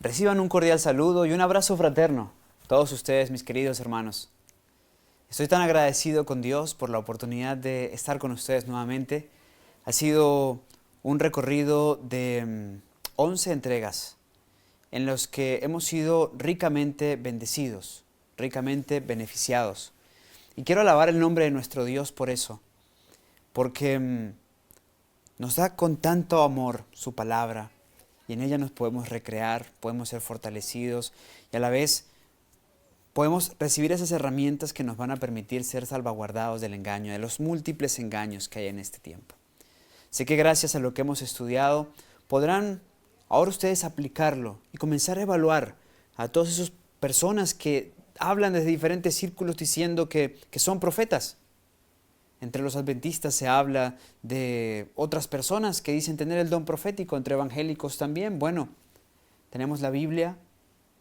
Reciban un cordial saludo y un abrazo fraterno, todos ustedes, mis queridos hermanos. Estoy tan agradecido con Dios por la oportunidad de estar con ustedes nuevamente. Ha sido un recorrido de 11 entregas en los que hemos sido ricamente bendecidos, ricamente beneficiados. Y quiero alabar el nombre de nuestro Dios por eso, porque nos da con tanto amor su palabra y en ella nos podemos recrear, podemos ser fortalecidos y a la vez podemos recibir esas herramientas que nos van a permitir ser salvaguardados del engaño, de los múltiples engaños que hay en este tiempo. Sé que gracias a lo que hemos estudiado podrán ahora ustedes aplicarlo y comenzar a evaluar a todas esas personas que hablan desde diferentes círculos diciendo que son profetas. Entre los adventistas se habla de otras personas que dicen tener el don profético, entre evangélicos también. Bueno, tenemos la Biblia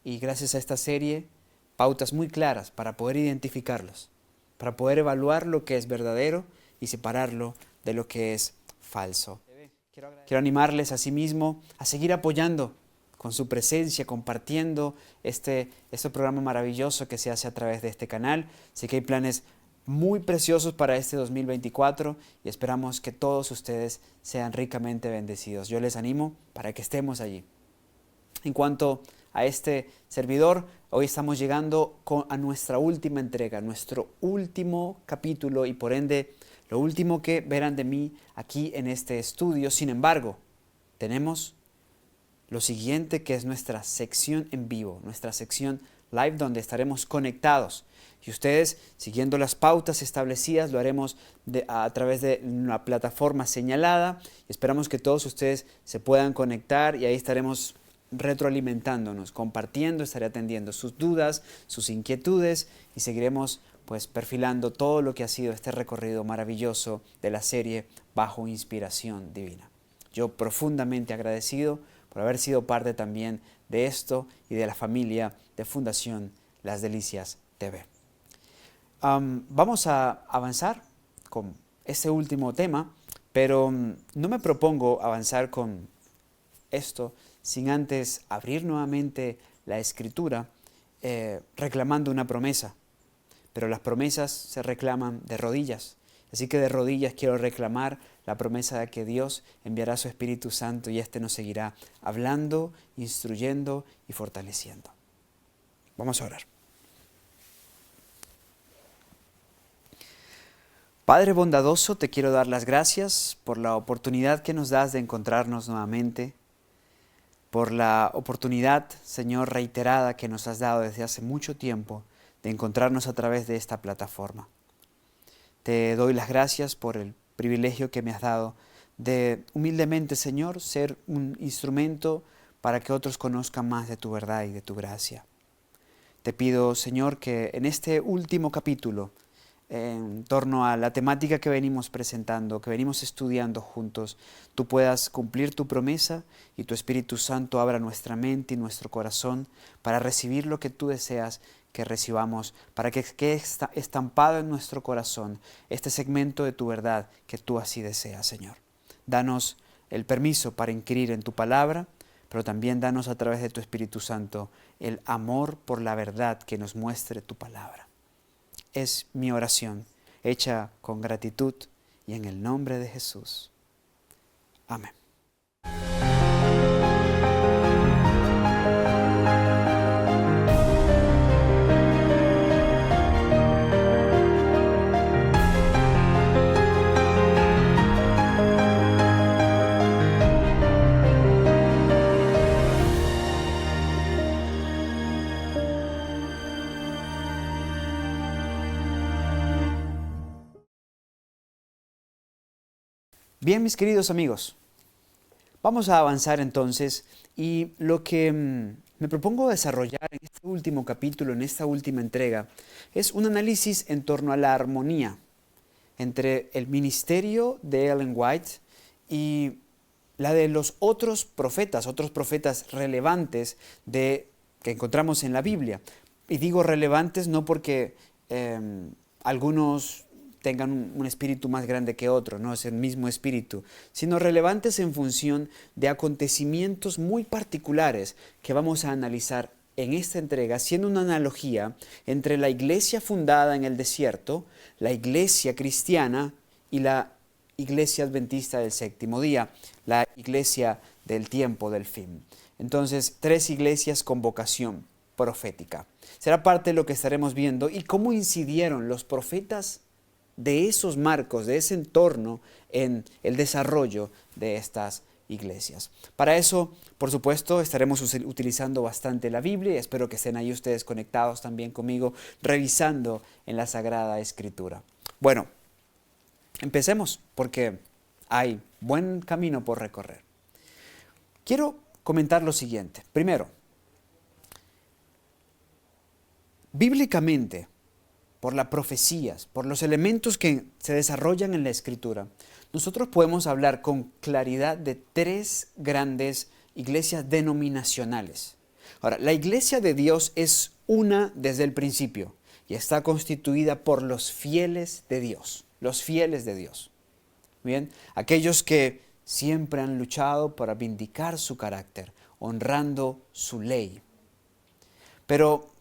y gracias a esta serie, pautas muy claras para poder identificarlos, para poder evaluar lo que es verdadero y separarlo de lo que es falso. Quiero animarles a sí mismo a seguir apoyando con su presencia, compartiendo este programa maravilloso que se hace a través de este canal. Sé que hay planes muy preciosos para este 2024 y esperamos que todos ustedes sean ricamente bendecidos. Yo les animo para que estemos allí. En cuanto a este servidor, hoy estamos llegando a nuestra última entrega, nuestro último capítulo y por ende lo último que verán de mí aquí en este estudio. Sin embargo, tenemos lo siguiente, que es nuestra sección en vivo, nuestra sección live donde estaremos conectados. Y ustedes, siguiendo las pautas establecidas, lo haremos a través de una plataforma señalada. Esperamos que todos ustedes se puedan conectar y ahí estaremos retroalimentándonos, compartiendo, estaré atendiendo sus dudas, sus inquietudes y seguiremos perfilando todo lo que ha sido este recorrido maravilloso de la serie Bajo Inspiración Divina. Yo profundamente agradecido por haber sido parte también de esto y de la familia de Fundación Las Delicias TV. Vamos a avanzar con este último tema, pero no me propongo avanzar con esto sin antes abrir nuevamente la Escritura reclamando una promesa. Pero las promesas se reclaman de rodillas. Así que de rodillas quiero reclamar la promesa de que Dios enviará su Espíritu Santo y éste nos seguirá hablando, instruyendo y fortaleciendo. Vamos a orar. Padre bondadoso, te quiero dar las gracias por la oportunidad que nos das de encontrarnos nuevamente, por la oportunidad, Señor, reiterada que nos has dado desde hace mucho tiempo de encontrarnos a través de esta plataforma. Te doy las gracias por el privilegio que me has dado de humildemente, Señor, ser un instrumento para que otros conozcan más de tu verdad y de tu gracia. Te pido, Señor, que en este último capítulo, en torno a la temática que venimos presentando, que venimos estudiando juntos, tú puedas cumplir tu promesa y tu Espíritu Santo abra nuestra mente y nuestro corazón para recibir lo que tú deseas que recibamos, para que quede estampado en nuestro corazón este segmento de tu verdad que tú así deseas, Señor. Danos el permiso para inquirir en tu palabra, pero también danos a través de tu Espíritu Santo el amor por la verdad que nos muestre tu palabra. Es mi oración, hecha con gratitud y en el nombre de Jesús. Amén. Bien, mis queridos amigos, vamos a avanzar entonces y lo que me propongo desarrollar en este último capítulo, en esta última entrega, es un análisis en torno a la armonía entre el ministerio de Ellen White y la de los otros profetas relevantes que encontramos en la Biblia. Y digo relevantes no porque algunos tengan un espíritu más grande que otro, no es el mismo espíritu, sino relevantes en función de acontecimientos muy particulares que vamos a analizar en esta entrega, haciendo una analogía entre la iglesia fundada en el desierto, la iglesia cristiana y la iglesia adventista del séptimo día, la iglesia del tiempo del fin. Entonces, 3 iglesias con vocación profética. Será parte de lo que estaremos viendo y cómo incidieron los profetas de esos marcos, de ese entorno en el desarrollo de estas iglesias. Para eso, por supuesto, estaremos utilizando bastante la Biblia y espero que estén ahí ustedes conectados también conmigo, revisando en la Sagrada Escritura. Bueno, empecemos porque hay buen camino por recorrer. Quiero comentar lo siguiente. Primero, bíblicamente, por las profecías, por los elementos que se desarrollan en la Escritura, nosotros podemos hablar con claridad de 3 grandes iglesias denominacionales. Ahora, la iglesia de Dios es una desde el principio y está constituida por los fieles de Dios, los fieles de Dios. Bien, aquellos que siempre han luchado para vindicar su carácter, honrando su ley. Pero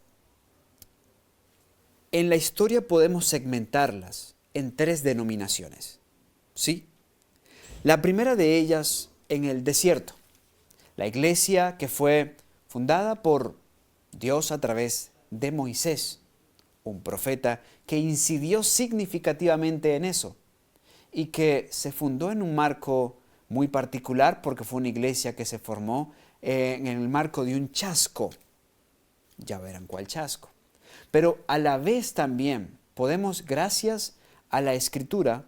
en la historia podemos segmentarlas en 3 denominaciones. ¿Sí? La primera de ellas en el desierto. La iglesia que fue fundada por Dios a través de Moisés, un profeta que incidió significativamente en eso y que se fundó en un marco muy particular porque fue una iglesia que se formó en el marco de un chasco. Ya verán cuál chasco. Pero a la vez también podemos, gracias a la Escritura,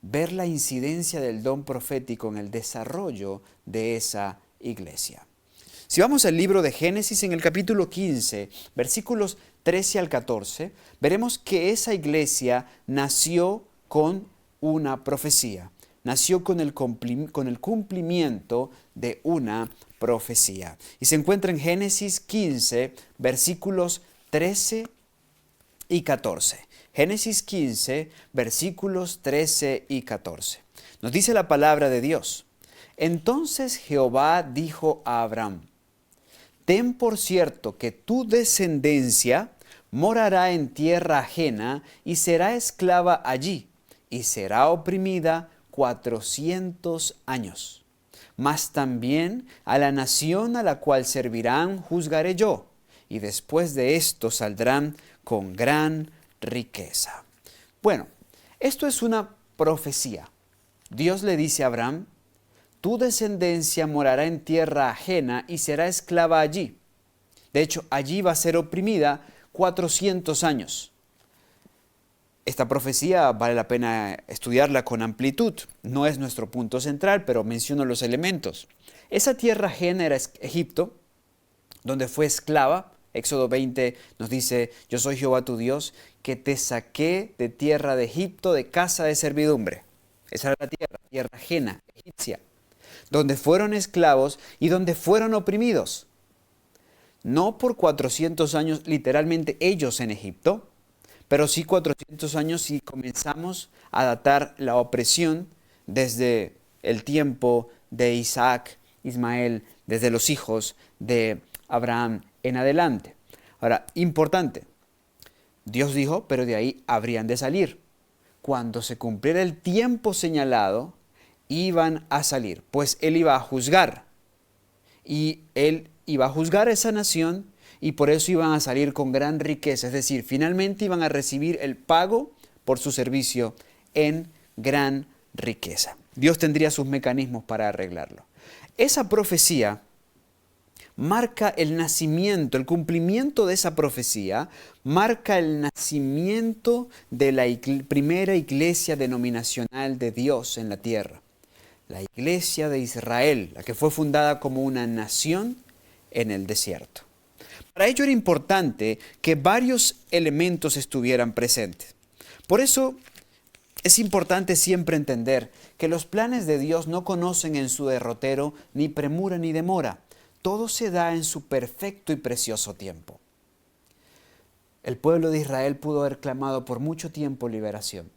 ver la incidencia del don profético en el desarrollo de esa iglesia. Si vamos al libro de Génesis en el capítulo 15, versículos 13 al 14, veremos que esa iglesia nació con una profecía, nació con el cumplimiento de una profecía. Y se encuentra en Génesis 15, versículos 13 y 14. Génesis 15, versículos 13 y 14. Nos dice la palabra de Dios. Entonces Jehová dijo a Abraham, ten por cierto que tu descendencia morará en tierra ajena y será esclava allí, y será oprimida 400 años. Mas también a la nación a la cual servirán juzgaré yo, y después de esto saldrán con gran riqueza. Bueno, esto es una profecía. Dios le dice a Abraham, tu descendencia morará en tierra ajena y será esclava allí. De hecho, allí va a ser oprimida 400 años. Esta profecía vale la pena estudiarla con amplitud. No es nuestro punto central, pero menciono los elementos. Esa tierra ajena era Egipto, donde fue esclava. Éxodo 20 nos dice, yo soy Jehová tu Dios, que te saqué de tierra de Egipto, de casa de servidumbre. Esa era la tierra ajena, egipcia, donde fueron esclavos y donde fueron oprimidos. No por 400 años literalmente ellos en Egipto, pero sí 400 años si comenzamos a datar la opresión desde el tiempo de Isaac, Ismael, desde los hijos de Abraham en adelante. Ahora, importante, Dios dijo, pero de ahí habrían de salir. Cuando se cumpliera el tiempo señalado, iban a salir, pues Él iba a juzgar. Y Él iba a juzgar a esa nación y por eso iban a salir con gran riqueza. Es decir, finalmente iban a recibir el pago por su servicio en gran riqueza. Dios tendría sus mecanismos para arreglarlo. Esa profecía marca el nacimiento, el cumplimiento de esa profecía, marca el nacimiento de la primera iglesia denominacional de Dios en la tierra. La iglesia de Israel, la que fue fundada como una nación en el desierto. Para ello era importante que varios elementos estuvieran presentes. Por eso es importante siempre entender que los planes de Dios no conocen en su derrotero ni premura ni demora. Todo se da en su perfecto y precioso tiempo. El pueblo de Israel pudo haber clamado por mucho tiempo liberación.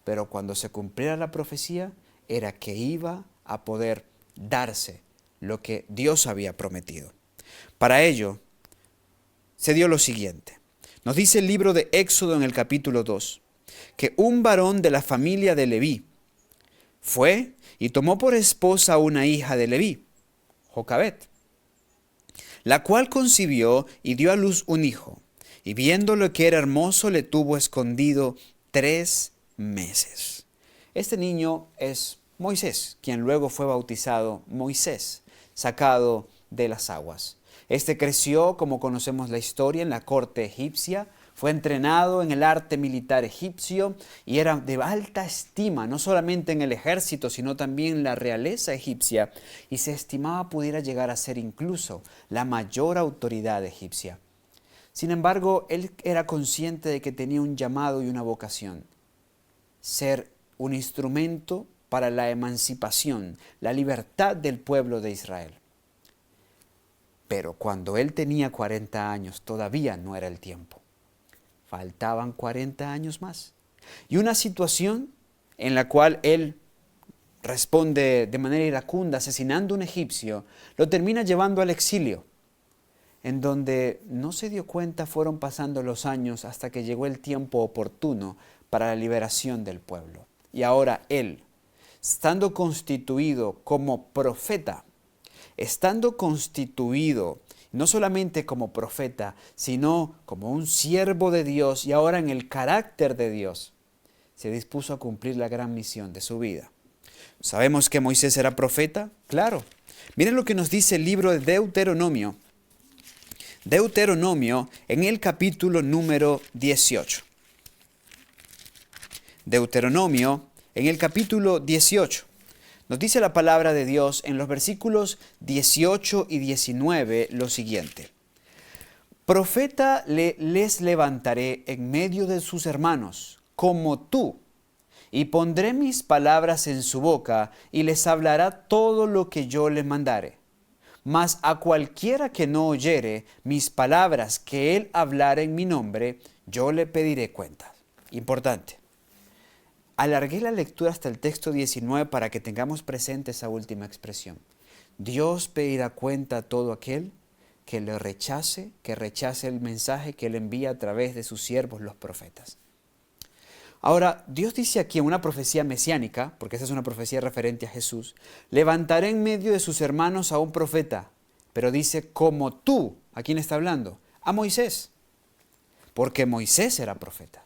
pero cuando se cumpliera la profecía era que iba a poder darse lo que Dios había prometido. Para ello, se dio lo siguiente. Nos dice el libro de Éxodo en el capítulo 2, que un varón de la familia de Leví fue y tomó por esposa a una hija de Leví, Jocabet, la cual concibió y dio a luz un hijo, y viéndolo que era hermoso, le tuvo escondido 3 meses. Este niño es Moisés, quien luego fue bautizado Moisés, sacado de las aguas. Este creció, como conocemos la historia, en la corte egipcia, fue entrenado en el arte militar egipcio y era de alta estima, no solamente en el ejército, sino también en la realeza egipcia, y se estimaba pudiera llegar a ser incluso la mayor autoridad egipcia. Sin embargo, él era consciente de que tenía un llamado y una vocación: ser un instrumento para la emancipación, la libertad del pueblo de Israel. Pero cuando él tenía 40 años, todavía no era el tiempo. Faltaban 40 años más. Y una situación en la cual él responde de manera iracunda, asesinando a un egipcio, lo termina llevando al exilio, en donde no se dio cuenta fueron pasando los años hasta que llegó el tiempo oportuno para la liberación del pueblo. Y ahora él, estando constituido como profeta, estando constituido no solamente como profeta, sino como un siervo de Dios y ahora en el carácter de Dios, se dispuso a cumplir la gran misión de su vida. ¿Sabemos que Moisés era profeta? Claro. Miren lo que nos dice el libro de Deuteronomio. Deuteronomio en el capítulo número 18. Deuteronomio en el capítulo 18. Nos dice la palabra de Dios en los versículos 18 y 19 lo siguiente. Profeta les levantaré en medio de sus hermanos, como tú, y pondré mis palabras en su boca, y les hablará todo lo que yo les mandare. Mas a cualquiera que no oyere mis palabras que él hablara en mi nombre, yo le pediré cuentas. Importante. Alargué la lectura hasta el texto 19 para que tengamos presente esa última expresión. Dios pedirá cuenta a todo aquel que le rechace, que rechace el mensaje que él envía a través de sus siervos los profetas. Ahora, Dios dice aquí en una profecía mesiánica, porque esa es una profecía referente a Jesús, levantaré en medio de sus hermanos a un profeta, pero dice como tú. ¿A quién está hablando? A Moisés, porque Moisés era profeta.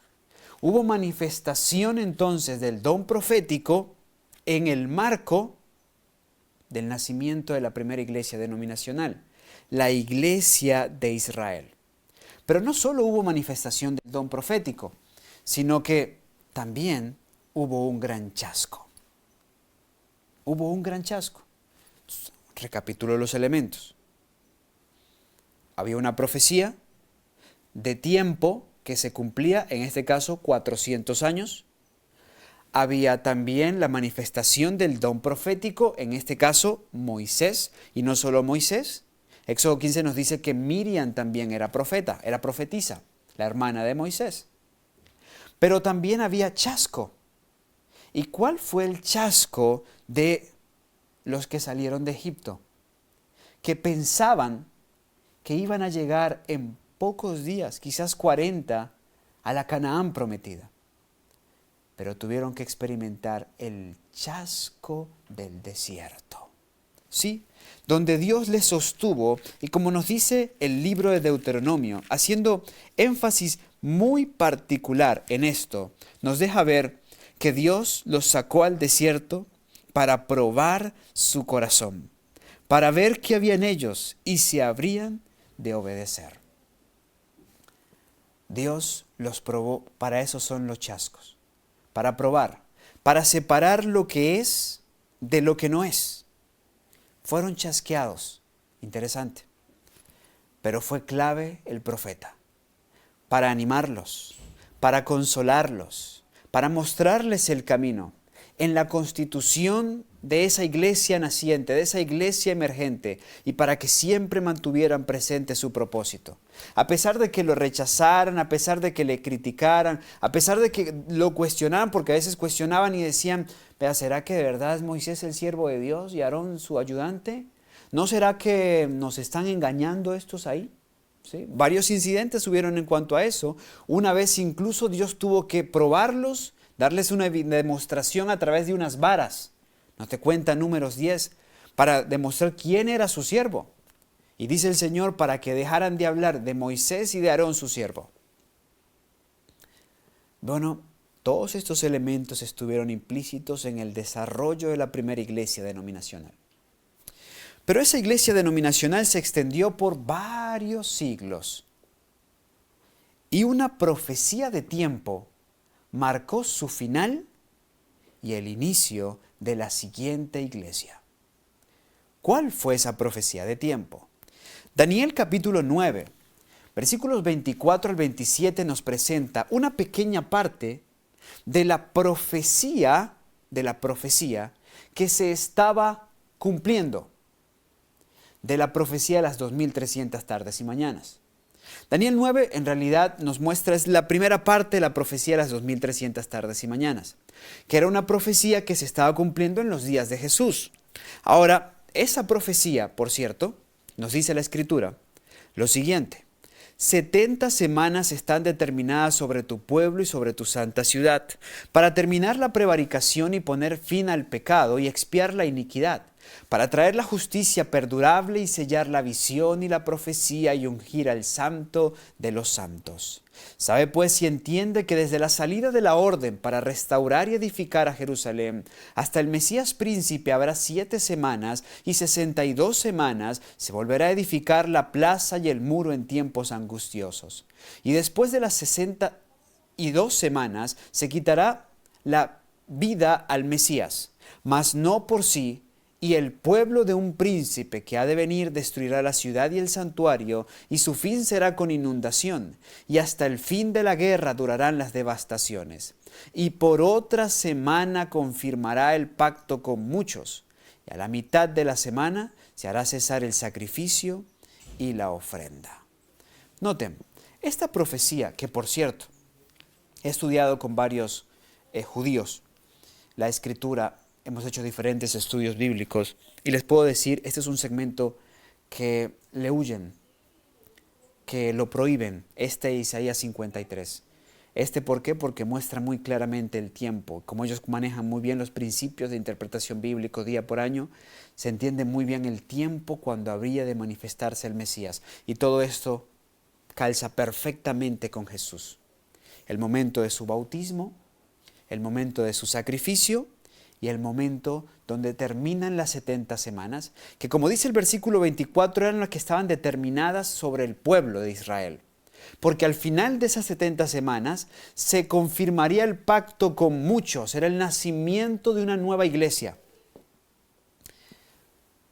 Hubo manifestación entonces del don profético en el marco del nacimiento de la primera iglesia denominacional, la iglesia de Israel. Pero no solo hubo manifestación del don profético, sino que también hubo un gran chasco. Hubo un gran chasco. Recapitulo los elementos. Había una profecía de tiempo que se cumplía, en este caso, 400 años. Había también la manifestación del don profético, en este caso, Moisés, y no solo Moisés. Éxodo 15 nos dice que Miriam también era profeta, era profetisa, la hermana de Moisés. Pero también había chasco. ¿Y cuál fue el chasco de los que salieron de Egipto? Que pensaban que iban a llegar en pocos días, quizás 40, a la Canaán prometida. Pero tuvieron que experimentar el chasco del desierto. Sí, donde Dios les sostuvo, y como nos dice el libro de Deuteronomio, haciendo énfasis muy particular en esto, nos deja ver que Dios los sacó al desierto para probar su corazón, para ver qué había en ellos y si habrían de obedecer. Dios los probó, para eso son los chascos, para probar, para separar lo que es de lo que no es. Fueron chasqueados, interesante, pero fue clave el profeta, para animarlos, para consolarlos, para mostrarles el camino. en la constitución de esa iglesia naciente, de esa iglesia emergente, y para que siempre mantuvieran presente su propósito. A pesar de que lo rechazaran, a pesar de que le criticaran, a pesar de que lo cuestionaran, porque a veces cuestionaban y decían, vea, ¿será que de verdad es Moisés el siervo de Dios y Aarón su ayudante? ¿No será que nos están engañando estos ahí? ¿Sí? Varios incidentes hubieron en cuanto a eso. Una vez incluso Dios tuvo que probarlos, darles una demostración a través de unas varas. Nos te cuenta Números 10, para demostrar quién era su siervo. Y dice el Señor, para que dejaran de hablar de Moisés y de Aarón su siervo. Bueno, todos estos elementos estuvieron implícitos en el desarrollo de la primera iglesia denominacional. Pero esa iglesia denominacional se extendió por varios siglos. Y una profecía de tiempo marcó su final y el inicio de la siguiente iglesia. ¿Cuál fue esa profecía de tiempo? Daniel capítulo 9, versículos 24 al 27 nos presenta una pequeña parte de la profecía que se estaba cumpliendo, de la profecía de las 2300 tardes y mañanas. Daniel 9 en realidad nos muestra, es la primera parte de la profecía de las 2300 tardes y mañanas, que era una profecía que se estaba cumpliendo en los días de Jesús. Ahora, esa profecía, por cierto, nos dice la Escritura lo siguiente: 70 semanas están determinadas sobre tu pueblo y sobre tu santa ciudad, para terminar la prevaricación y poner fin al pecado y expiar la iniquidad, para traer la justicia perdurable y sellar la visión y la profecía y ungir al santo de los santos. Sabe pues y entiende que desde la salida de la orden para restaurar y edificar a Jerusalén hasta el Mesías príncipe habrá 7 semanas y 62 semanas se volverá a edificar la plaza y el muro en tiempos angustiosos. Y después de las 62 semanas se quitará la vida al Mesías, mas no por sí. Y el pueblo de un príncipe que ha de venir destruirá la ciudad y el santuario, y su fin será con inundación, y hasta el fin de la guerra durarán las devastaciones. Y por otra semana confirmará el pacto con muchos, y a la mitad de la semana se hará cesar el sacrificio y la ofrenda. Noten, esta profecía, que por cierto, he estudiado con varios judíos la Escritura. Hemos hecho diferentes estudios bíblicos y les puedo decir, este es un segmento que le huyen, que lo prohíben, Isaías 53. ¿Por qué? Porque muestra muy claramente el tiempo. Como ellos manejan muy bien los principios de interpretación bíblica día por año, se entiende muy bien el tiempo cuando habría de manifestarse el Mesías. Y todo esto calza perfectamente con Jesús. El momento de su bautismo, el momento de su sacrificio, y el momento donde terminan las 70 semanas, que como dice el versículo 24, eran las que estaban determinadas sobre el pueblo de Israel. Porque al final de esas 70 semanas se confirmaría el pacto con muchos, era el nacimiento de una nueva iglesia.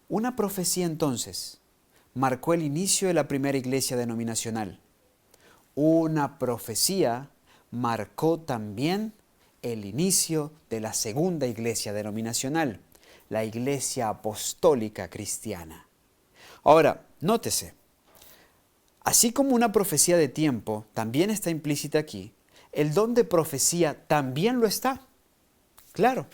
Una profecía entonces marcó el inicio de la primera iglesia denominacional. Una profecía marcó también el inicio de la segunda iglesia denominacional, la iglesia apostólica cristiana. Ahora, nótese, así como una profecía de tiempo también está implícita aquí, el don de profecía también lo está. Claro.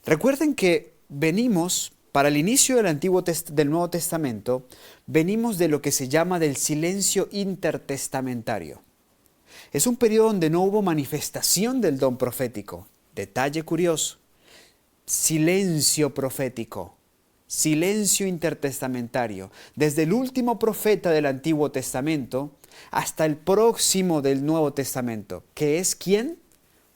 Recuerden que venimos, para el inicio del Nuevo Testamento, venimos de lo que se llama del silencio intertestamentario. Es un periodo donde no hubo manifestación del don profético. Detalle curioso. Silencio profético. Silencio intertestamentario. Desde el último profeta del Antiguo Testamento hasta el próximo del Nuevo Testamento. ¿Que es quién?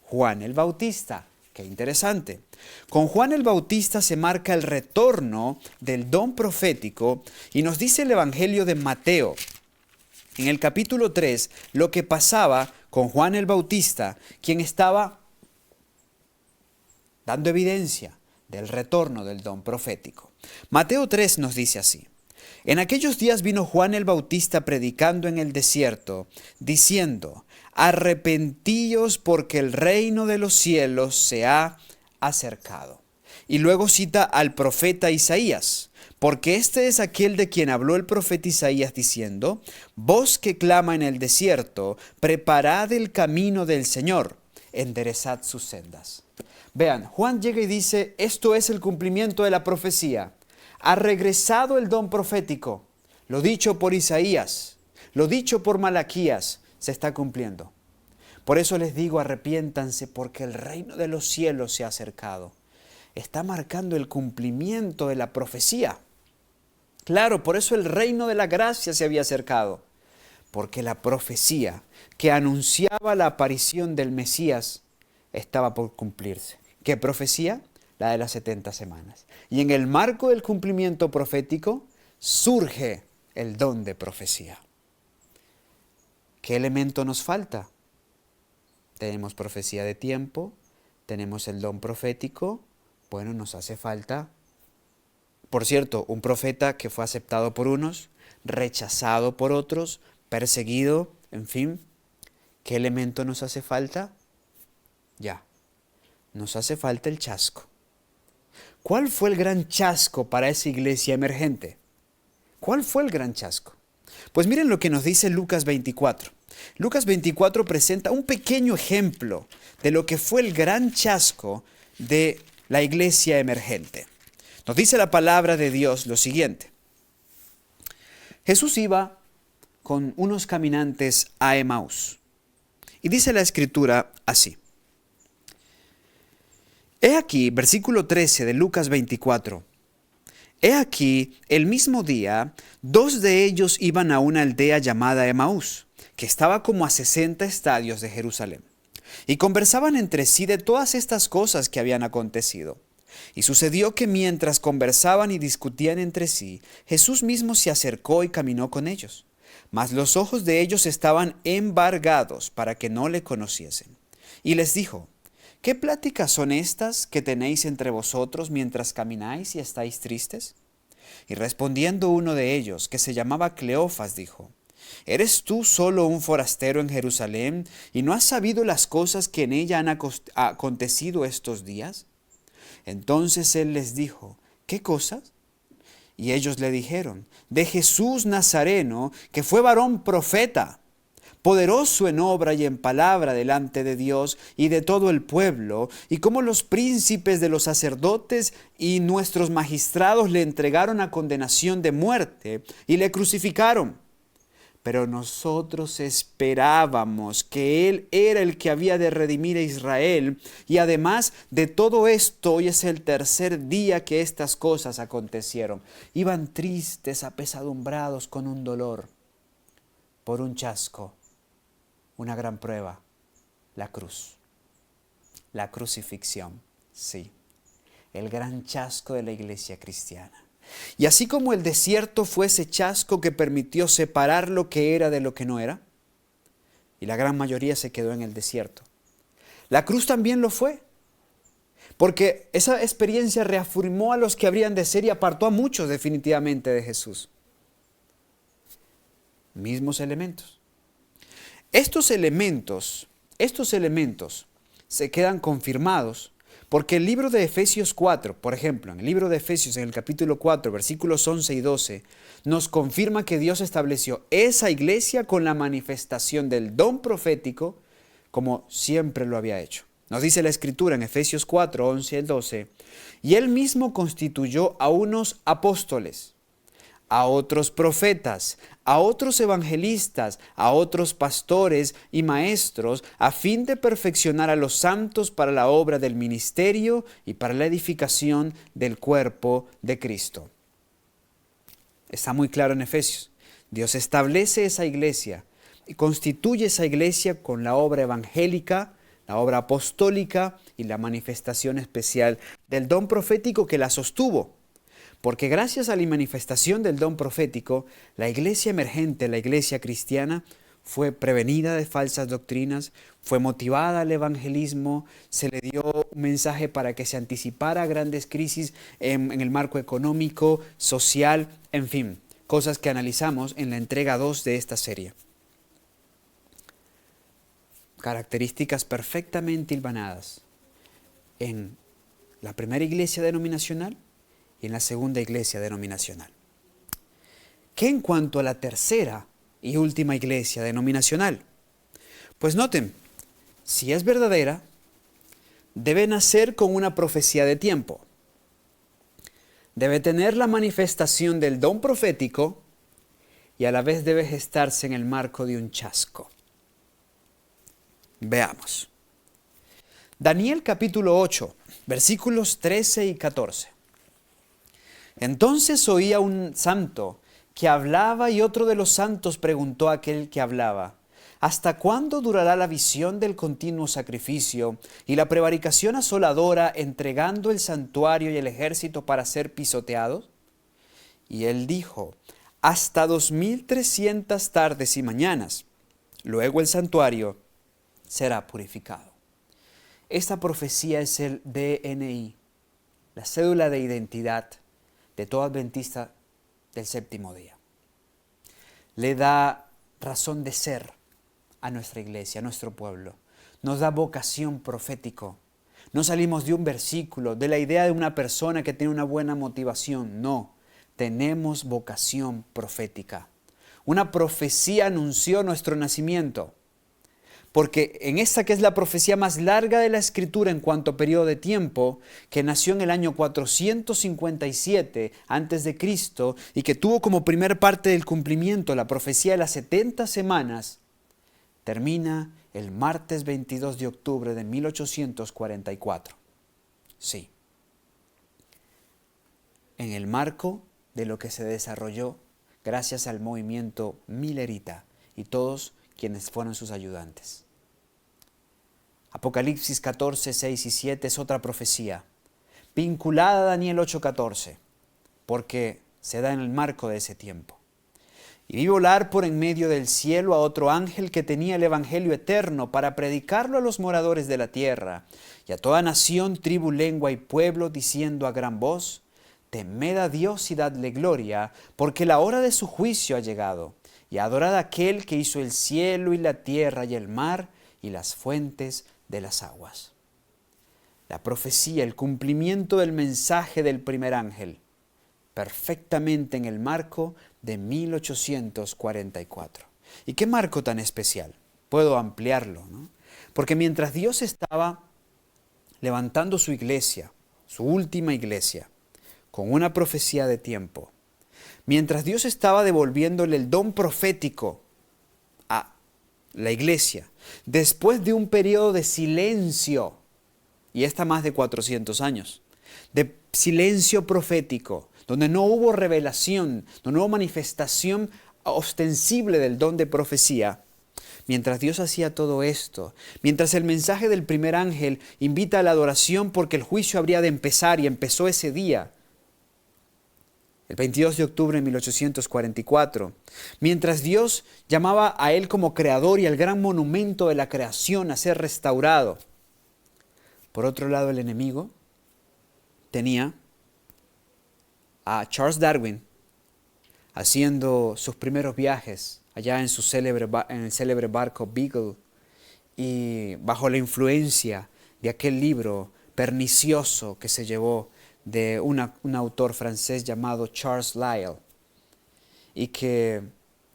Juan el Bautista. Qué interesante. Con Juan el Bautista se marca el retorno del don profético y nos dice el Evangelio de Mateo, en el capítulo 3, lo que pasaba con Juan el Bautista, quien estaba dando evidencia del retorno del don profético. Mateo 3 nos dice así: en aquellos días vino Juan el Bautista predicando en el desierto, diciendo: arrepentíos porque el reino de los cielos se ha acercado. Y luego cita al profeta Isaías, porque este es aquel de quien habló el profeta Isaías diciendo: voz que clama en el desierto, preparad el camino del Señor, enderezad sus sendas. Vean, Juan llega y dice, esto es el cumplimiento de la profecía. Ha regresado el don profético, lo dicho por Isaías, lo dicho por Malaquías, se está cumpliendo. Por eso les digo, arrepiéntanse, porque el reino de los cielos se ha acercado. Está marcando el cumplimiento de la profecía. Claro, por eso el reino de la gracia se había acercado, porque la profecía que anunciaba la aparición del Mesías estaba por cumplirse. ¿Qué profecía? La de las 70 semanas. Y en el marco del cumplimiento profético surge el don de profecía. ¿Qué elemento nos falta? Tenemos profecía de tiempo, tenemos el don profético. Bueno, nos hace falta, por cierto, un profeta que fue aceptado por unos, rechazado por otros, perseguido, en fin. ¿Qué elemento nos hace falta? Ya, nos hace falta el chasco. ¿Cuál fue el gran chasco para esa iglesia emergente? ¿Cuál fue el gran chasco? Pues miren lo que nos dice Lucas 24. Lucas 24 presenta un pequeño ejemplo de lo que fue el gran chasco de la iglesia emergente. Nos dice la palabra de Dios lo siguiente. Jesús iba con unos caminantes a Emaús. Y dice la escritura así. He aquí, versículo 13 de Lucas 24. He aquí, el mismo día, dos de ellos iban a una aldea llamada Emaús, que estaba como a 60 estadios de Jerusalén. Y conversaban entre sí de todas estas cosas que habían acontecido. Y sucedió que mientras conversaban y discutían entre sí, Jesús mismo se acercó y caminó con ellos. Mas los ojos de ellos estaban embargados para que no le conociesen. Y les dijo: ¿qué pláticas son estas que tenéis entre vosotros mientras camináis y estáis tristes? Y respondiendo uno de ellos, que se llamaba Cleofas, dijo: ¿eres tú solo un forastero en Jerusalén y no has sabido las cosas que en ella han acontecido estos días? Entonces él les dijo: ¿qué cosas? Y ellos le dijeron: de Jesús Nazareno, que fue varón profeta, poderoso en obra y en palabra delante de Dios y de todo el pueblo, y cómo los príncipes de los sacerdotes y nuestros magistrados le entregaron a condenación de muerte y le crucificaron. Pero nosotros esperábamos que Él era el que había de redimir a Israel. Y además de todo esto, hoy es el tercer día que estas cosas acontecieron. Iban tristes, apesadumbrados, con un dolor, por un chasco, una gran prueba, la cruz, la crucifixión, sí, el gran chasco de la iglesia cristiana. Y así como el desierto fue ese chasco que permitió separar lo que era de lo que no era, y la gran mayoría se quedó en el desierto, la cruz también lo fue, porque esa experiencia reafirmó a los que habrían de ser y apartó a muchos definitivamente de Jesús. Mismos elementos. Estos elementos se quedan confirmados porque el libro de Efesios 4, por ejemplo, en el libro de Efesios, en el capítulo 4, versículos 11 y 12, nos confirma que Dios estableció esa iglesia con la manifestación del don profético como siempre lo había hecho. Nos dice la Escritura en Efesios 4, 11 y 12, y Él mismo constituyó a unos apóstoles, a otros profetas, a otros evangelistas, a otros pastores y maestros, a fin de perfeccionar a los santos para la obra del ministerio y para la edificación del cuerpo de Cristo. Está muy claro en Efesios. Dios establece esa iglesia y constituye esa iglesia con la obra evangélica, la obra apostólica y la manifestación especial del don profético que la sostuvo. Porque gracias a la manifestación del don profético, la iglesia emergente, la iglesia cristiana, fue prevenida de falsas doctrinas, fue motivada al evangelismo, se le dio un mensaje para que se anticipara a grandes crisis en el marco económico, social, en fin, cosas que analizamos en la entrega 2 de esta serie. Características perfectamente hilvanadas en la primera iglesia denominacional y en la segunda iglesia denominacional. ¿Qué en cuanto a la tercera y última iglesia denominacional? Pues noten, si es verdadera, debe nacer con una profecía de tiempo. Debe tener la manifestación del don profético y a la vez debe gestarse en el marco de un chasco. Veamos. Daniel capítulo 8, versículos 13 y 14. Entonces oía un santo que hablaba y otro de los santos preguntó a aquel que hablaba: ¿hasta cuándo durará la visión del continuo sacrificio y la prevaricación asoladora, entregando el santuario y el ejército para ser pisoteados? Y él dijo: hasta 2300 tardes y mañanas. Luego el santuario será purificado. Esta profecía es el DNI, la cédula de identidad de todo adventista del séptimo día. Le da razón de ser a nuestra iglesia, a nuestro pueblo. Nos da vocación profético. No salimos de un versículo, de la idea de una persona que tiene una buena motivación. No, tenemos vocación profética. Una profecía anunció nuestro nacimiento. Porque en esta que es la profecía más larga de la Escritura en cuanto a periodo de tiempo, que nació en el año 457 a.C. y que tuvo como primer parte del cumplimiento la profecía de las 70 semanas, termina el martes 22 de octubre de 1844. Sí. En el marco de lo que se desarrolló gracias al movimiento Millerita y todos quienes fueron sus ayudantes. Apocalipsis 14, 6 y 7 es otra profecía, vinculada a Daniel 8:14, porque se da en el marco de ese tiempo. Y vi volar por en medio del cielo a otro ángel que tenía el evangelio eterno para predicarlo a los moradores de la tierra y a toda nación, tribu, lengua y pueblo, diciendo a gran voz: temed a Dios y dadle gloria, porque la hora de su juicio ha llegado, y adorad a aquel que hizo el cielo y la tierra y el mar y las fuentes de las aguas. La profecía, el cumplimiento del mensaje del primer ángel, perfectamente en el marco de 1844. ¿Y qué marco tan especial? Puedo ampliarlo, ¿no? Porque mientras Dios estaba levantando su iglesia, su última iglesia, con una profecía de tiempo, mientras Dios estaba devolviéndole el don profético a la iglesia, después de un periodo de silencio, y está más de 400 años, de silencio profético, donde no hubo revelación, donde no hubo manifestación ostensible del don de profecía, mientras Dios hacía todo esto, mientras el mensaje del primer ángel invita a la adoración porque el juicio habría de empezar y empezó ese día, el 22 de octubre de 1844, mientras Dios llamaba a Él como creador y al gran monumento de la creación a ser restaurado. Por otro lado, el enemigo tenía a Charles Darwin haciendo sus primeros viajes allá en el célebre barco Beagle y bajo la influencia de aquel libro pernicioso que se llevó de un autor francés llamado Charles Lyell y que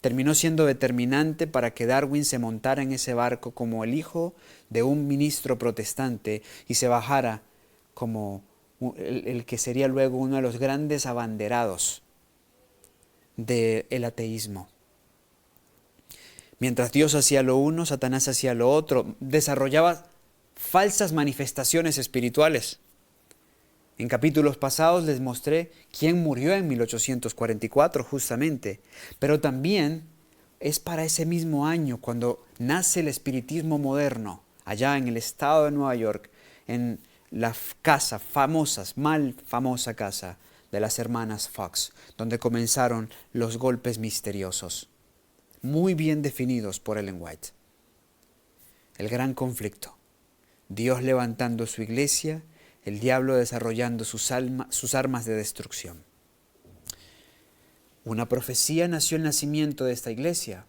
terminó siendo determinante para que Darwin se montara en ese barco como el hijo de un ministro protestante y se bajara como el que sería luego uno de los grandes abanderados del ateísmo. Mientras Dios hacía lo uno, Satanás hacía lo otro, desarrollaba falsas manifestaciones espirituales. En capítulos pasados les mostré quién murió en 1844 justamente, pero también es para ese mismo año cuando nace el espiritismo moderno, allá en el estado de Nueva York, en la casa mal famosa casa de las hermanas Fox, donde comenzaron los golpes misteriosos, muy bien definidos por Ellen White. El gran conflicto, Dios levantando su iglesia, el diablo desarrollando sus armas de destrucción. Una profecía nació el nacimiento de esta iglesia.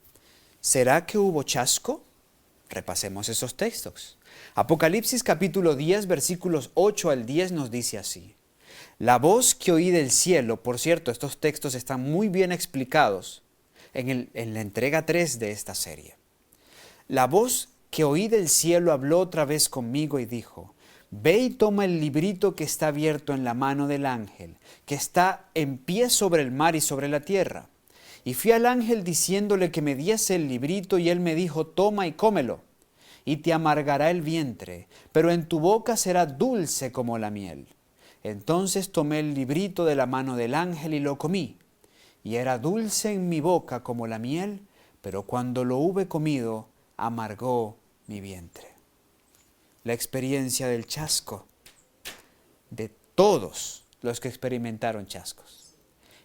¿Será que hubo chasco? Repasemos esos textos. Apocalipsis capítulo 10, versículos 8 al 10 nos dice así. La voz que oí del cielo, por cierto, estos textos están muy bien explicados en la entrega 3 de esta serie. La voz que oí del cielo habló otra vez conmigo y dijo, ve y toma el librito que está abierto en la mano del ángel, que está en pie sobre el mar y sobre la tierra. Y fui al ángel diciéndole que me diese el librito y él me dijo, toma y cómelo, y te amargará el vientre, pero en tu boca será dulce como la miel. Entonces tomé el librito de la mano del ángel y lo comí, y era dulce en mi boca como la miel, pero cuando lo hube comido, amargó mi vientre. La experiencia del chasco, de todos los que experimentaron chascos.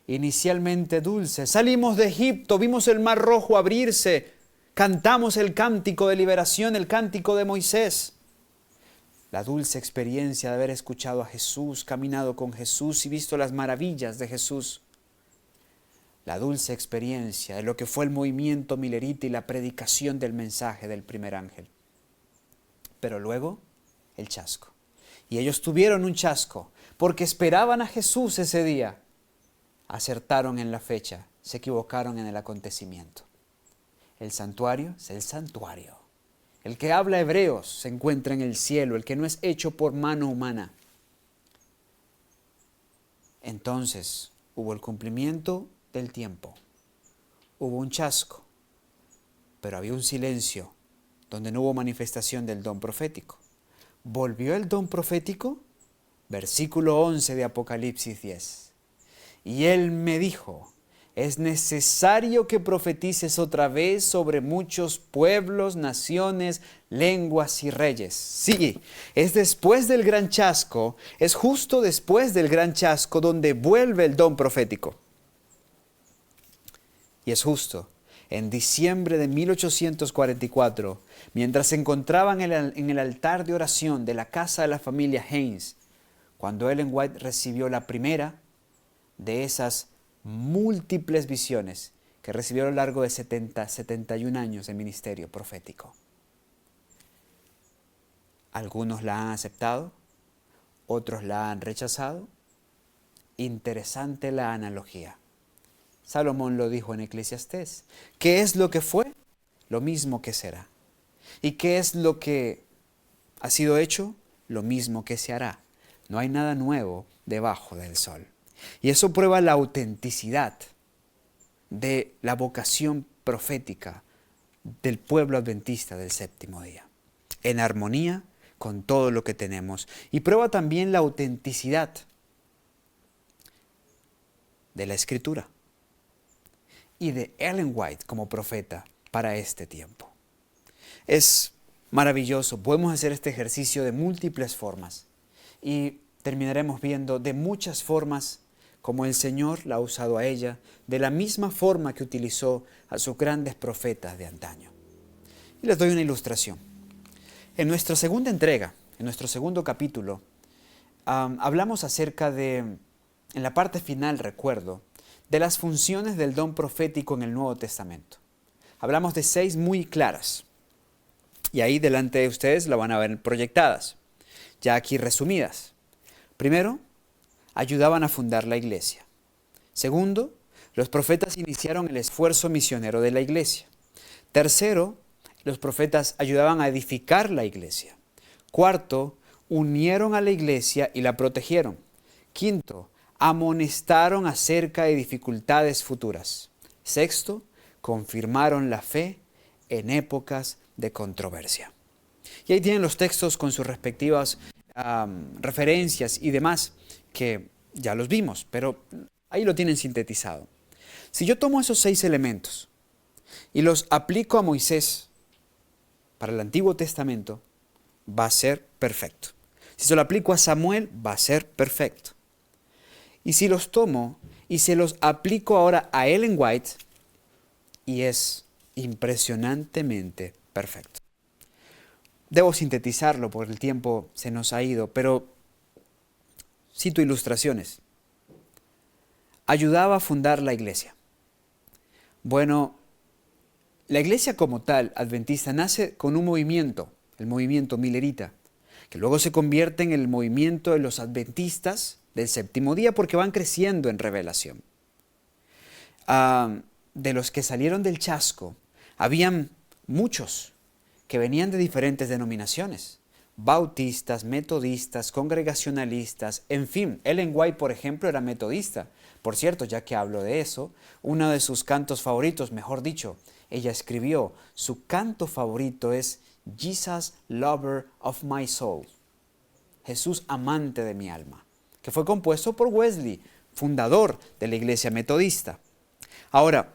Inicialmente dulce, salimos de Egipto, vimos el mar rojo abrirse, cantamos el cántico de liberación, el cántico de Moisés. La dulce experiencia de haber escuchado a Jesús, caminado con Jesús y visto las maravillas de Jesús. La dulce experiencia de lo que fue el movimiento milerita y la predicación del mensaje del primer ángel. Pero luego, el chasco. Y ellos tuvieron un chasco porque esperaban a Jesús ese día. Acertaron en la fecha, se equivocaron en el acontecimiento. El santuario es el santuario. El que habla hebreos se encuentra en el cielo, el que no es hecho por mano humana. Entonces hubo el cumplimiento del tiempo. Hubo un chasco, pero había un silencio donde no hubo manifestación del don profético. ¿Volvió el don profético? Versículo 11 de Apocalipsis 10. Y él me dijo, es necesario que profetices otra vez sobre muchos pueblos, naciones, lenguas y reyes. Sí, es después del gran chasco, es justo después del gran chasco donde vuelve el don profético. Y es justo en diciembre de 1844, mientras se encontraban en el altar de oración de la casa de la familia Haynes, cuando Ellen White recibió la primera de esas múltiples visiones que recibió a lo largo de 71 años de ministerio profético. Algunos la han aceptado, otros la han rechazado. Interesante la analogía. Salomón lo dijo en Eclesiastés. ¿Qué es lo que fue? Lo mismo que será. ¿Y qué es lo que ha sido hecho? Lo mismo que se hará. No hay nada nuevo debajo del sol. Y eso prueba la autenticidad de la vocación profética del pueblo adventista del séptimo día, en armonía con todo lo que tenemos. Y prueba también la autenticidad de la Escritura y de Ellen White como profeta para este tiempo. Es maravilloso, podemos hacer este ejercicio de múltiples formas y terminaremos viendo de muchas formas como el Señor la ha usado a ella, de la misma forma que utilizó a sus grandes profetas de antaño. Y les doy una ilustración. En nuestra segunda entrega, en nuestro segundo capítulo, hablamos acerca de, en la parte final, recuerdo, de las funciones del don profético en el Nuevo Testamento. Hablamos de 6 muy claras. Y ahí delante de ustedes la van a ver proyectadas, ya aquí resumidas. Primero, ayudaban a fundar la iglesia. Segundo, los profetas iniciaron el esfuerzo misionero de la iglesia. Tercero, los profetas ayudaban a edificar la iglesia. Cuarto, unieron a la iglesia y la protegieron. Quinto, amonestaron acerca de dificultades futuras. Sexto, confirmaron la fe en épocas de controversia. Y ahí tienen los textos con sus respectivas referencias y demás, que ya los vimos, pero ahí lo tienen sintetizado. Si yo tomo esos 6 elementos y los aplico a Moisés para el Antiguo Testamento, va a ser perfecto. Si se lo aplico a Samuel, va a ser perfecto. Y si los tomo y se los aplico ahora a Ellen White, y es impresionantemente perfecto. Debo sintetizarlo porque el tiempo se nos ha ido, pero cito ilustraciones. Ayudaba a fundar la iglesia. Bueno, la iglesia como tal, adventista, nace con un movimiento el movimiento milerita, que luego se convierte en el movimiento de los adventistas del séptimo día porque van creciendo en revelación. De los que salieron del chasco, habían muchos que venían de diferentes denominaciones, bautistas, metodistas, congregacionalistas, en fin. Ellen White, por ejemplo, era metodista. Por cierto, ya que hablo de eso, uno de sus cantos favoritos, mejor dicho, ella escribió, su canto favorito es Jesus, Lover of My Soul, Jesús, amante de mi alma, que fue compuesto por Wesley, fundador de la iglesia metodista. Ahora,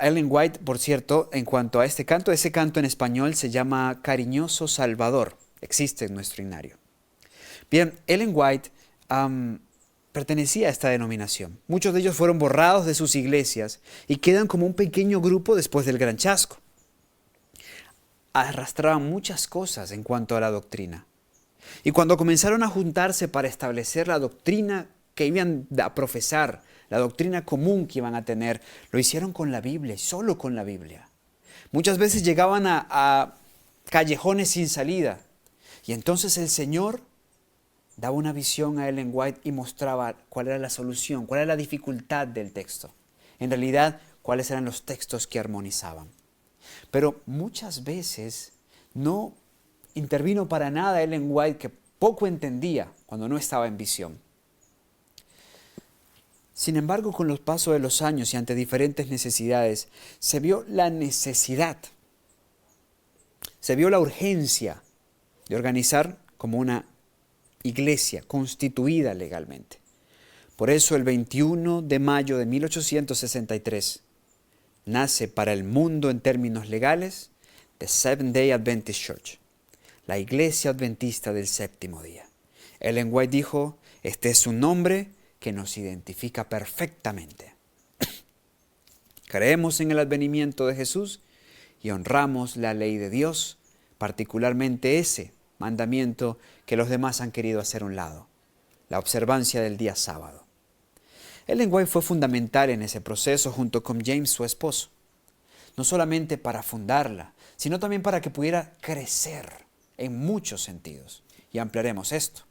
Ellen White, por cierto, en cuanto a ese canto en español se llama Cariñoso Salvador, existe en nuestro himnario. Bien, Ellen White pertenecía a esta denominación. Muchos de ellos fueron borrados de sus iglesias y quedan como un pequeño grupo después del gran chasco. Arrastraban muchas cosas en cuanto a la doctrina. Y cuando comenzaron a juntarse para establecer la doctrina que iban a profesar, la doctrina común que iban a tener, lo hicieron con la Biblia y solo con la Biblia. Muchas veces llegaban a callejones sin salida. Y entonces el Señor daba una visión a Ellen White y mostraba cuál era la solución, cuál era la dificultad del texto. En realidad, cuáles eran los textos que armonizaban. Pero muchas veces no intervino para nada Ellen White, que poco entendía cuando no estaba en visión. Sin embargo, con los pasos de los años y ante diferentes necesidades, se vio la necesidad, se vio la urgencia de organizar como una iglesia constituida legalmente. Por eso el 21 de mayo de 1863 nace para el mundo en términos legales The Seventh-day Adventist Church, la iglesia adventista del séptimo día. Ellen White dijo, este es un nombre que nos identifica perfectamente. Creemos en el advenimiento de Jesús y honramos la ley de Dios, particularmente ese mandamiento que los demás han querido hacer a un lado, la observancia del día sábado. Ellen White fue fundamental en ese proceso junto con James, su esposo, no solamente para fundarla, sino también para que pudiera crecer en muchos sentidos, y ampliaremos esto.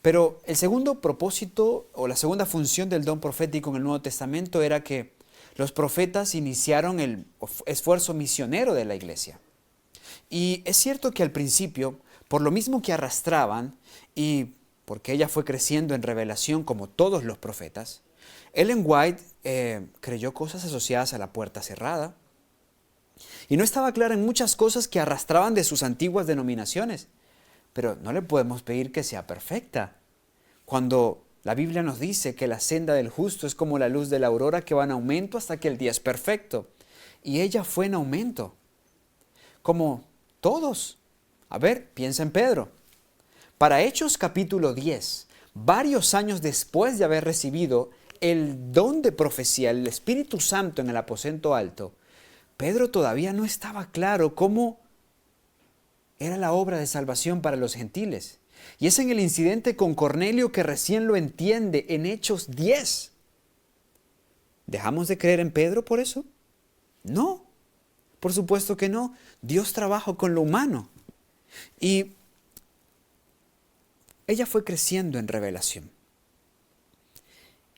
Pero el segundo propósito o la segunda función del don profético en el Nuevo Testamento era que los profetas iniciaron el esfuerzo misionero de la iglesia. Y es cierto que al principio, por lo mismo que arrastraban y porque ella fue creciendo en revelación como todos los profetas, Ellen White creyó cosas asociadas a la puerta cerrada y no estaba clara en muchas cosas que arrastraban de sus antiguas denominaciones. Pero no le podemos pedir que sea perfecta. Cuando la Biblia nos dice que la senda del justo es como la luz de la aurora que va en aumento hasta que el día es perfecto. Y ella fue en aumento. Como todos. A ver, piensa en Pedro. Para Hechos capítulo 10, varios años después de haber recibido el don de profecía, el Espíritu Santo en el aposento alto, Pedro todavía no estaba claro cómo era la obra de salvación para los gentiles. Y es en el incidente con Cornelio que recién lo entiende en Hechos 10. ¿Dejamos de creer en Pedro por eso? No, por supuesto que no. Dios trabaja con lo humano. Y ella fue creciendo en revelación.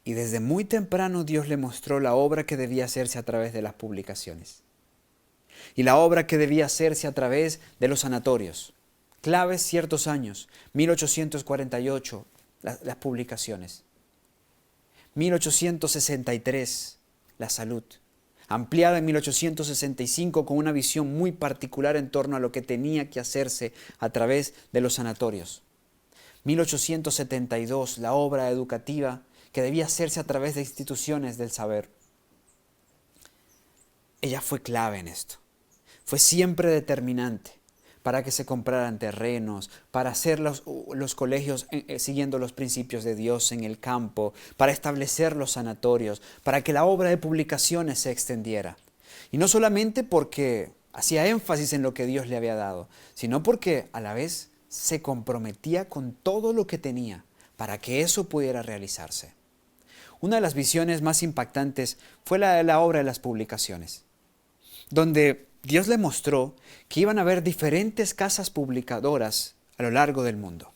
Y desde muy temprano Dios le mostró la obra que debía hacerse a través de las publicaciones. Y la obra que debía hacerse a través de los sanatorios. Claves ciertos años, 1848, las publicaciones. 1863, la salud. Ampliada en 1865 con una visión muy particular en torno a lo que tenía que hacerse a través de los sanatorios. 1872, la obra educativa que debía hacerse a través de instituciones del saber. Ella fue clave en esto. Fue siempre determinante para que se compraran terrenos, para hacer los colegios siguiendo los principios de Dios en el campo, para establecer los sanatorios, para que la obra de publicaciones se extendiera. Y no solamente porque hacía énfasis en lo que Dios le había dado, sino porque a la vez se comprometía con todo lo que tenía para que eso pudiera realizarse. Una de las visiones más impactantes fue la de la obra de las publicaciones, donde Dios le mostró que iban a haber diferentes casas publicadoras a lo largo del mundo.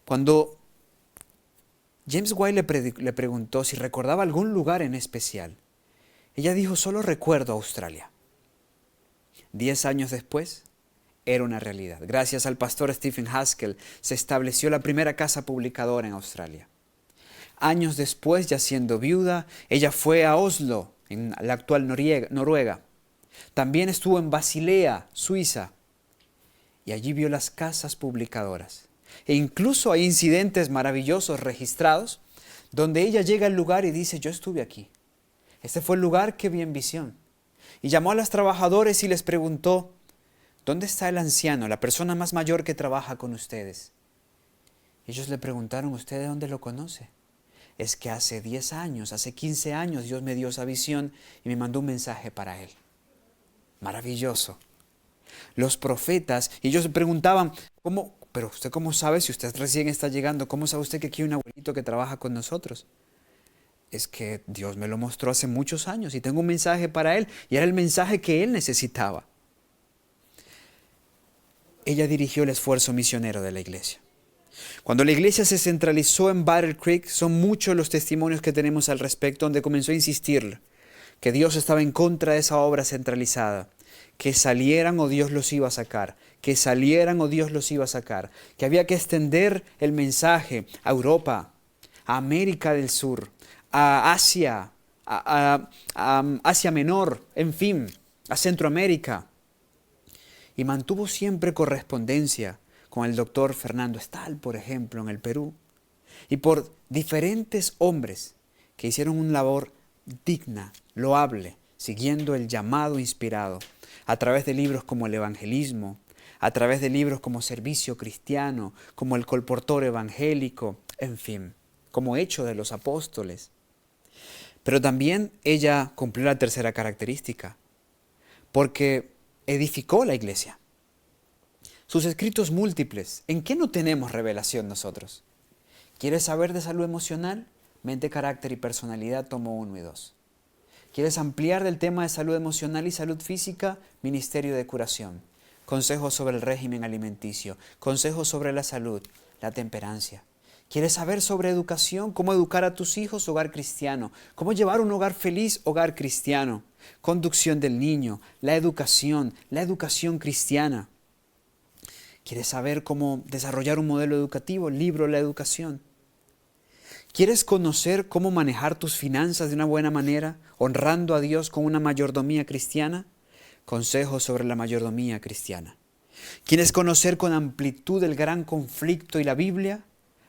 Cuando James White le preguntó si recordaba algún lugar en especial, ella dijo: solo recuerdo Australia. 10 años después, era una realidad. Gracias al pastor Stephen Haskell se estableció la primera casa publicadora en Australia. Años después, ya siendo viuda, ella fue a Oslo, en la actual Noruega. También estuvo en Basilea, Suiza, y allí vio las casas publicadoras. E incluso hay incidentes maravillosos registrados donde ella llega al lugar y dice: yo estuve aquí. Este fue el lugar que vi en visión. Y llamó a los trabajadores y les preguntó: ¿dónde está el anciano, la persona más mayor que trabaja con ustedes? Ellos le preguntaron: ¿usted de dónde lo conoce? Es que hace 10 años, hace 15 años Dios me dio esa visión y me mandó un mensaje para él. Maravilloso. Los profetas, y ellos preguntaban: ¿cómo? Pero usted ¿cómo sabe si usted recién está llegando? ¿Cómo sabe usted que aquí hay un abuelito que trabaja con nosotros? Es que Dios me lo mostró hace muchos años y tengo un mensaje para él, y era el mensaje que él necesitaba. Ella dirigió el esfuerzo misionero de la iglesia. Cuando la iglesia se centralizó en Battle Creek, son muchos los testimonios que tenemos al respecto, donde comenzó a insistir que Dios estaba en contra de esa obra centralizada, que salieran o Dios los iba a sacar, que salieran o Dios los iba a sacar, que había que extender el mensaje a Europa, a América del Sur, a Asia, a Asia Menor, en fin, a Centroamérica. Y mantuvo siempre correspondencia con el doctor Fernando Stahl, por ejemplo, en el Perú, y por diferentes hombres que hicieron una labor digna, loable, siguiendo el llamado inspirado, a través de libros como El Evangelismo, a través de libros como Servicio Cristiano, como El Colportor Evangélico, en fin, como Hechos de los Apóstoles. Pero también ella cumplió la tercera característica, porque edificó la iglesia. Sus escritos múltiples, ¿en qué no tenemos revelación nosotros? ¿Quieres saber de salud emocional? Mente, carácter y personalidad, tomo 1 y 2. ¿Quieres ampliar del tema de salud emocional y salud física? Ministerio de curación. Consejos sobre el régimen alimenticio. Consejos sobre la salud, la temperancia. ¿Quieres saber sobre educación? ¿Cómo educar a tus hijos? Hogar cristiano. ¿Cómo llevar un hogar feliz? Hogar cristiano. Conducción del niño, la educación cristiana. ¿Quieres saber cómo desarrollar un modelo educativo? Libro La Educación. ¿Quieres conocer cómo manejar tus finanzas de una buena manera, honrando a Dios con una mayordomía cristiana? Consejos sobre la mayordomía cristiana. ¿Quieres conocer con amplitud el gran conflicto y la Biblia?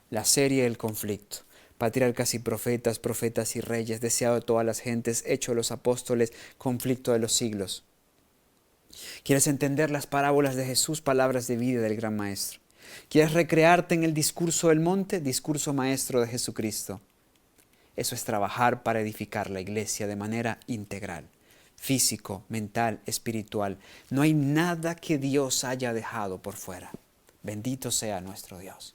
La serie El Conflicto. Patriarcas y profetas, profetas y reyes, deseado de todas las gentes, hecho de los apóstoles, conflicto de los siglos. ¿Quieres entender las parábolas de Jesús, palabras de vida del gran maestro? ¿Quieres recrearte en el discurso del monte, discurso maestro de Jesucristo? Eso es trabajar para edificar la iglesia de manera integral, físico, mental, espiritual. No hay nada que Dios haya dejado por fuera. Bendito sea nuestro Dios.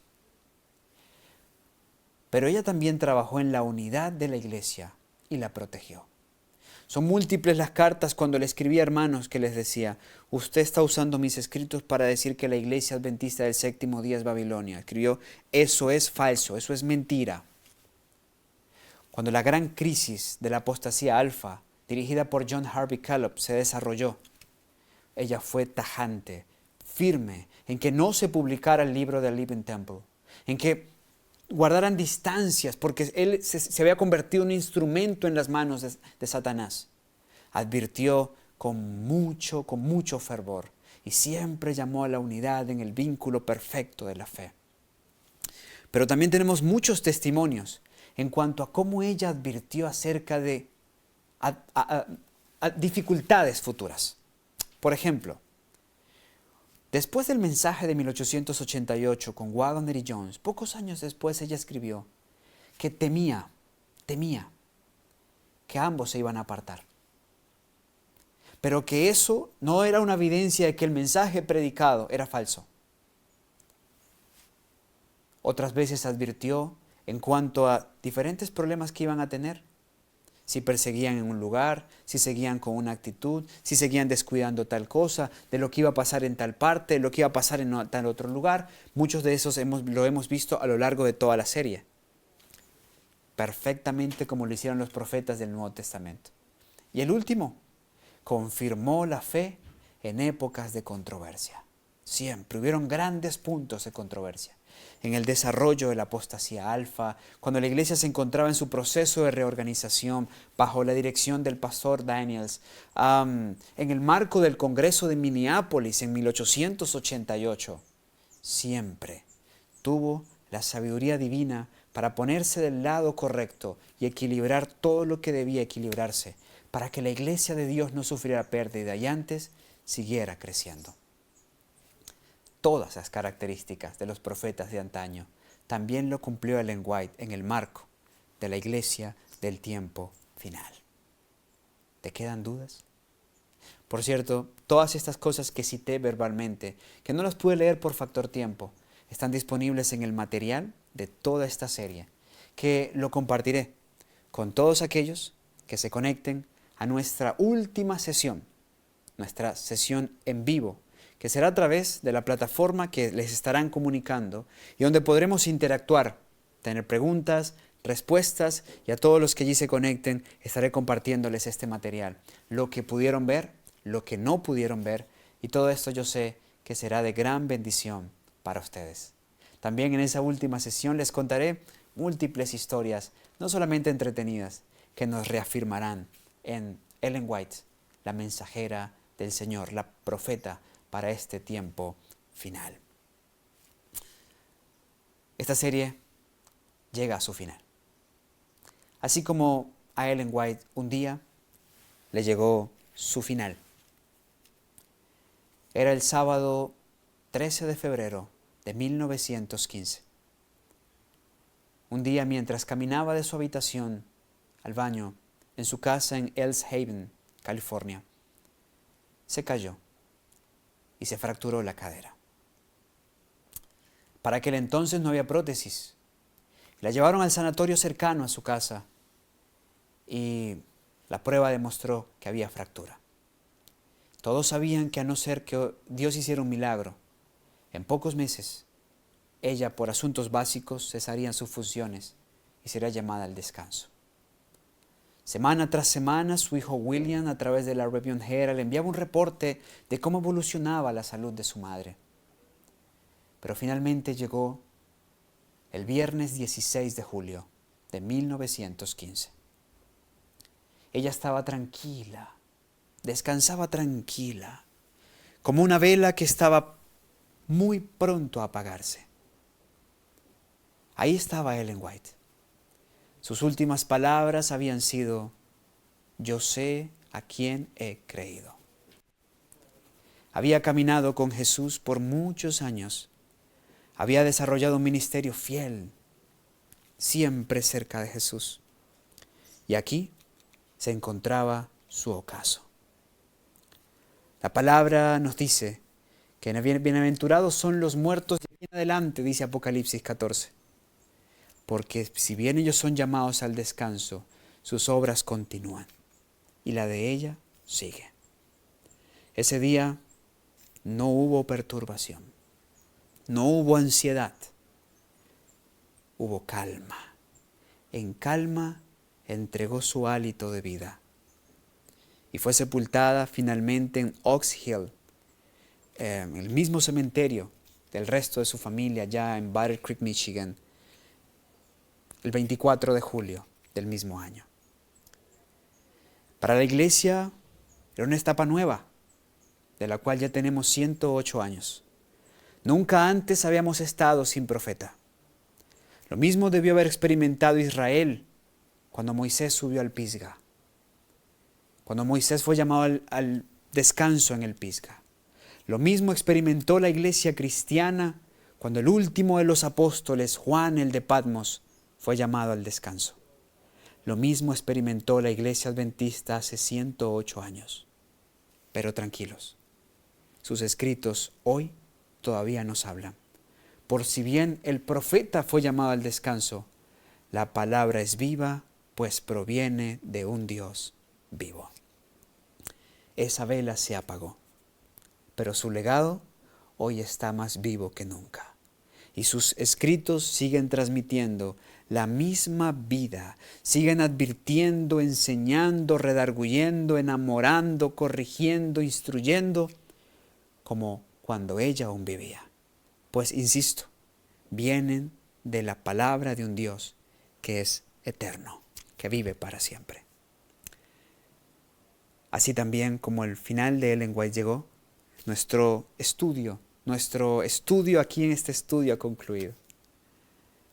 Pero ella también trabajó en la unidad de la iglesia y la protegió. Son múltiples las cartas cuando le escribí a hermanos que les decía: usted está usando mis escritos para decir que la iglesia adventista del séptimo día es Babilonia. Escribió: eso es falso, eso es mentira. Cuando la gran crisis de la apostasía alfa, dirigida por John Harvey Kellogg, se desarrolló, ella fue tajante, firme, en que no se publicara el libro del Living Temple, en que guardaran distancias porque él se había convertido en un instrumento en las manos de Satanás. Advirtió con mucho fervor y siempre llamó a la unidad en el vínculo perfecto de la fe. Pero también tenemos muchos testimonios en cuanto a cómo ella advirtió acerca de dificultades futuras. Por ejemplo, después del mensaje de 1888 con Waggoner y Jones, pocos años después ella escribió que temía que ambos se iban a apartar. Pero que eso no era una evidencia de que el mensaje predicado era falso. Otras veces advirtió en cuanto a diferentes problemas que iban a tener. Si perseguían en un lugar, si seguían con una actitud, si seguían descuidando tal cosa, de lo que iba a pasar en tal parte, lo que iba a pasar en tal otro lugar. Muchos de esos lo hemos visto a lo largo de toda la serie. Perfectamente como lo hicieron los profetas del Nuevo Testamento. Y el último, confirmó la fe en épocas de controversia. Siempre hubieron grandes puntos de controversia. En el desarrollo de la apostasía alfa, cuando la iglesia se encontraba en su proceso de reorganización bajo la dirección del pastor Daniels, en el marco del Congreso de Minneapolis en 1888, siempre tuvo la sabiduría divina para ponerse del lado correcto y equilibrar todo lo que debía equilibrarse, para que la iglesia de Dios no sufriera pérdida y antes siguiera creciendo. Todas las características de los profetas de antaño también lo cumplió Ellen White en el marco de la iglesia del tiempo final. ¿Te quedan dudas? Por cierto, todas estas cosas que cité verbalmente, que no las pude leer por factor tiempo, están disponibles en el material de toda esta serie, que lo compartiré con todos aquellos que se conecten a nuestra última sesión, nuestra sesión en vivo, que será a través de la plataforma que les estarán comunicando y donde podremos interactuar, tener preguntas, respuestas, y a todos los que allí se conecten estaré compartiéndoles este material, lo que pudieron ver, lo que no pudieron ver, y todo esto yo sé que será de gran bendición para ustedes. También en esa última sesión les contaré múltiples historias, no solamente entretenidas, que nos reafirmarán en Ellen White, la mensajera del Señor, la profeta para este tiempo final. Esta serie llega a su final. Así como a Ellen White un día le llegó su final. Era el sábado 13 de febrero de 1915. Un día mientras caminaba de su habitación al baño en su casa en Ells Haven, California, se cayó y se fracturó la cadera. Para aquel entonces no había prótesis. La llevaron al sanatorio cercano a su casa y la prueba demostró que había fractura. Todos sabían que a no ser que Dios hiciera un milagro, en pocos meses, ella por asuntos básicos cesarían sus funciones y sería llamada al descanso. Semana tras semana, su hijo William, a través de la Review Herald, enviaba un reporte de cómo evolucionaba la salud de su madre. Pero finalmente llegó el viernes 16 de julio de 1915. Ella estaba tranquila, descansaba tranquila, como una vela que estaba muy pronto a apagarse. Ahí estaba Ellen White. Sus últimas palabras habían sido: yo sé a quién he creído. Había caminado con Jesús por muchos años. Había desarrollado un ministerio fiel, siempre cerca de Jesús. Y aquí se encontraba su ocaso. La palabra nos dice que bienaventurados son los muertos de aquí en adelante, dice Apocalipsis 14. Porque si bien ellos son llamados al descanso, sus obras continúan y la de ella sigue. Ese día no hubo perturbación, no hubo ansiedad, hubo calma. En calma entregó su hálito de vida y fue sepultada finalmente en Oaks Hill, el mismo cementerio del resto de su familia, ya en Battle Creek, Michigan, el 24 de julio del mismo año. Para la iglesia era una etapa nueva, de la cual ya tenemos 108 años. Nunca antes habíamos estado sin profeta. Lo mismo debió haber experimentado Israel cuando Moisés subió al Pisga, cuando Moisés fue llamado al descanso en el Pisga. Lo mismo experimentó la iglesia cristiana cuando el último de los apóstoles, Juan el de Patmos, fue llamado al descanso. Lo mismo experimentó la iglesia adventista hace 108 años. Pero tranquilos, sus escritos hoy todavía nos hablan. Por si bien el profeta fue llamado al descanso, la palabra es viva pues proviene de un Dios vivo. Esa vela se apagó, pero su legado hoy está más vivo que nunca. Y sus escritos siguen transmitiendo la misma vida, siguen advirtiendo, enseñando, redarguyendo, enamorando, corrigiendo, instruyendo, como cuando ella aún vivía. Pues, insisto, vienen de la palabra de un Dios que es eterno, que vive para siempre. Así también como el final de Ellen White llegó, nuestro estudio aquí en este estudio ha concluido.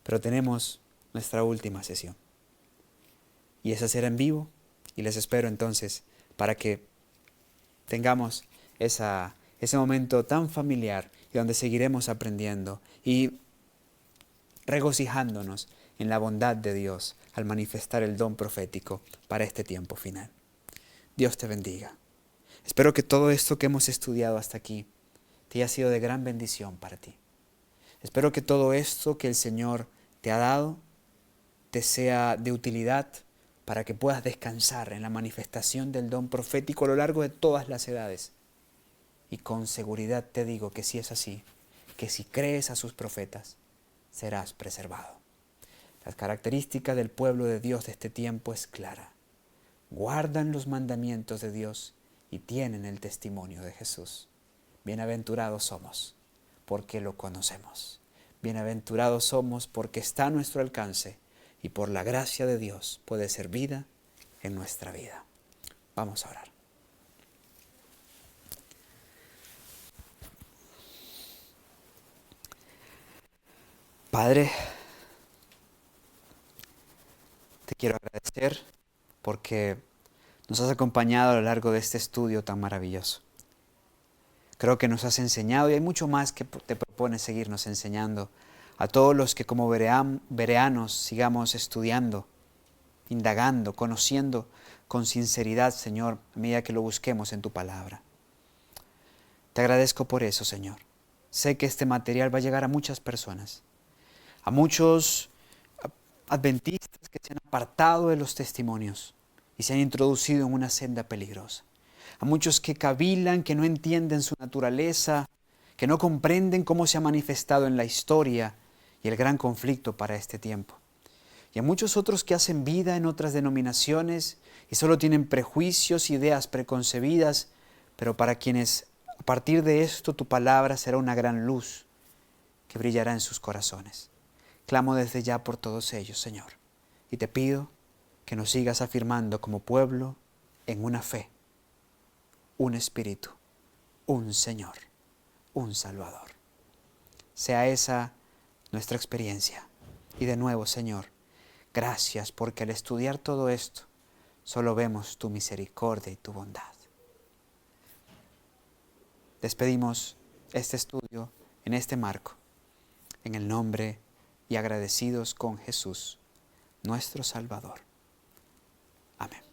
Pero tenemos nuestra última sesión. Y esa será en vivo. Y les espero entonces para que tengamos ese momento tan familiar y donde seguiremos aprendiendo y regocijándonos en la bondad de Dios al manifestar el don profético para este tiempo final. Dios te bendiga. Espero que todo esto que hemos estudiado hasta aquí te haya sido de gran bendición para ti. Espero que todo esto que el Señor te ha dado te sea de utilidad para que puedas descansar en la manifestación del don profético a lo largo de todas las edades. Y con seguridad te digo que si es así, que si crees a sus profetas, serás preservado. Las características del pueblo de Dios de este tiempo es clara. Guardan los mandamientos de Dios y tienen el testimonio de Jesús. Bienaventurados somos, porque lo conocemos. Bienaventurados somos porque está a nuestro alcance y por la gracia de Dios puede ser vida en nuestra vida. Vamos a orar. Padre, te quiero agradecer porque nos has acompañado a lo largo de este estudio tan maravilloso. Creo que nos has enseñado y hay mucho más que te propones seguirnos enseñando a todos los que como bereanos sigamos estudiando, indagando, conociendo con sinceridad, Señor, a medida que lo busquemos en tu palabra. Te agradezco por eso, Señor. Sé que este material va a llegar a muchas personas, a muchos adventistas que se han apartado de los testimonios y se han introducido en una senda peligrosa. A muchos que cavilan, que no entienden su naturaleza, que no comprenden cómo se ha manifestado en la historia y el gran conflicto para este tiempo. Y a muchos otros que hacen vida en otras denominaciones y solo tienen prejuicios, ideas preconcebidas, pero para quienes a partir de esto tu palabra será una gran luz que brillará en sus corazones. Clamo desde ya por todos ellos, Señor, y te pido que nos sigas afirmando como pueblo en una fe, un espíritu, un Señor, un Salvador. Sea esa nuestra experiencia. Y de nuevo, Señor, gracias porque al estudiar todo esto, solo vemos tu misericordia y tu bondad. Despedimos este estudio en este marco, en el nombre y agradecidos con Jesús, nuestro Salvador. Amén.